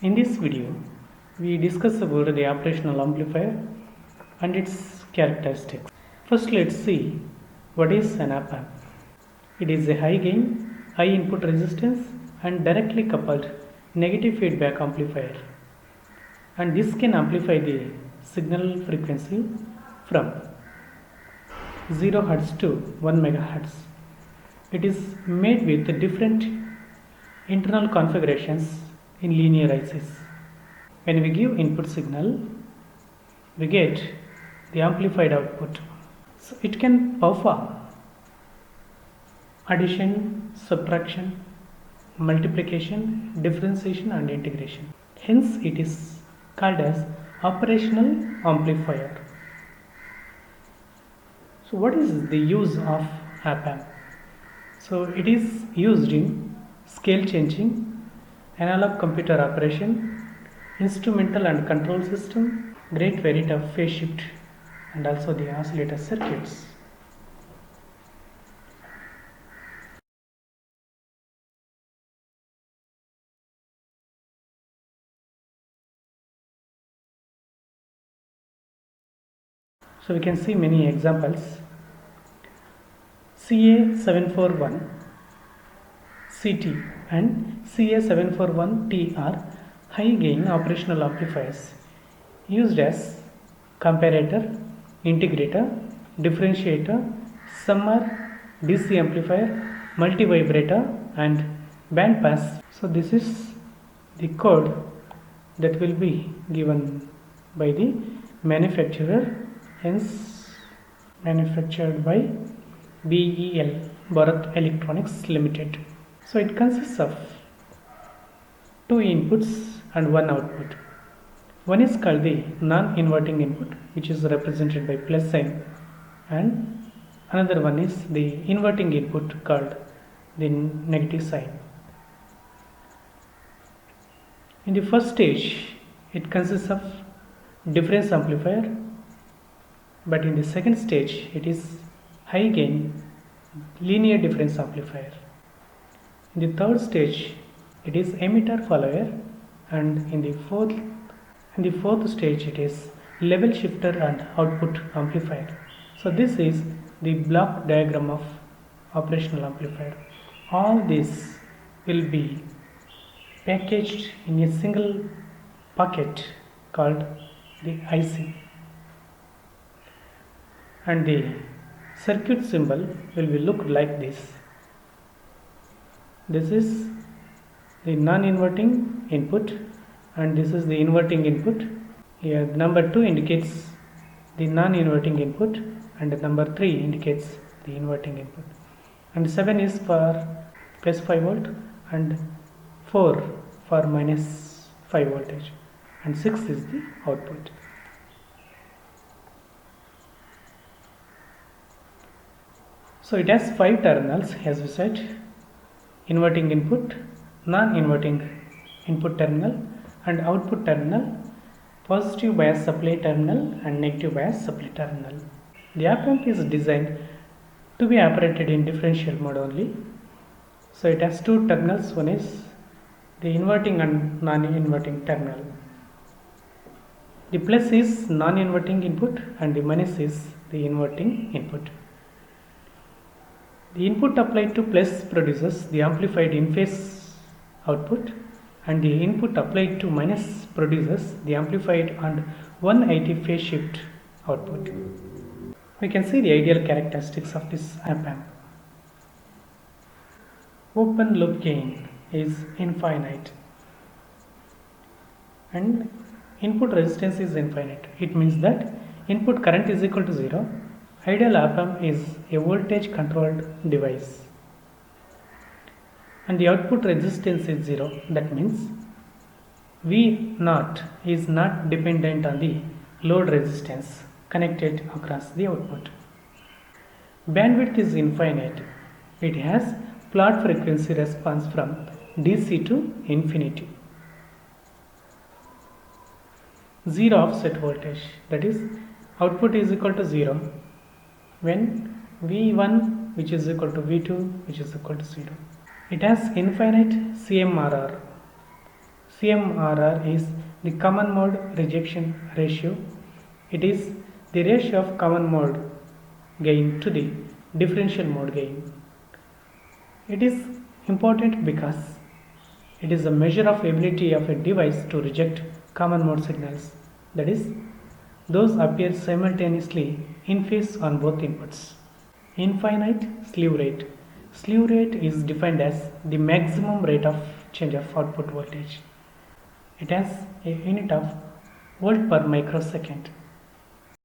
In this video, we discuss about the operational amplifier and its characteristics. First, let's see what is an op-amp. It is a high gain, high input resistance and directly coupled negative feedback amplifier, and this can amplify the signal frequency from 0 Hz to 1 MHz. It is made with different internal configurations in linear ICs. When we give input signal, we get the amplified output. So it can perform addition, subtraction, multiplication, differentiation and integration. Hence it is called as operational amplifier. So what is the use of op-amp? So it is used in scale changing, analog computer operation, instrumental and control system, great variety of phase shift and also the oscillator circuits. So we can see many examples. CA741 CT and CA741T are high gain operational amplifiers used as comparator, integrator, differentiator, summer, DC amplifier, multi-vibrator and band pass. So this is the code that will be given by the manufacturer, hence manufactured by BEL, Bharat Electronics Limited. So it consists of two inputs and one output. One is called the non-inverting input, which is represented by plus sign, and another one is the inverting input called the negative sign. In the first stage, it consists of difference amplifier, but in the second stage, it is high gain linear difference amplifier. In the third stage, it is emitter follower, and in the fourth stage, it is level shifter and output amplifier. So this is the block diagram of operational amplifier. All this will be packaged in a single packet called the IC, and the circuit symbol will be look like this. This is the non-inverting input and this is the inverting input. Here number 2 indicates the non-inverting input and number 3 indicates the inverting input, and 7 is for plus 5 volt and 4 for minus 5 voltage, and 6 is the output. So it has 5 terminals, as we said: inverting input, non-inverting input terminal and output terminal, positive bias supply terminal and negative bias supply terminal. The op-amp is designed to be operated in differential mode only. So it has 2 terminals, one is the inverting and non-inverting terminal. The plus is non-inverting input and the minus is the inverting input. The input applied to plus produces the amplified in-phase output, and the input applied to minus produces the amplified and 180 phase shift output. We can see the ideal characteristics of this op-amp. Open loop gain is infinite and input resistance is infinite. It means that input current is equal to 0. Ideal op-amp is a voltage controlled device and the output resistance is 0. That means V0 is not dependent on the load resistance connected across the output. Bandwidth is infinite. It has plot frequency response from DC to infinity. Zero offset voltage, that is output is equal to 0 when V1 which is equal to V2 which is equal to 0. It has infinite CMRR. CMRR is the common mode rejection ratio. It is the ratio of common mode gain to the differential mode gain. It is important because it is a measure of ability of a device to reject common mode signals, that is, those appear simultaneously in phase on both inputs. Infinite slew rate. Slew rate is defined as the maximum rate of change of output voltage. It has a unit of volt per microsecond.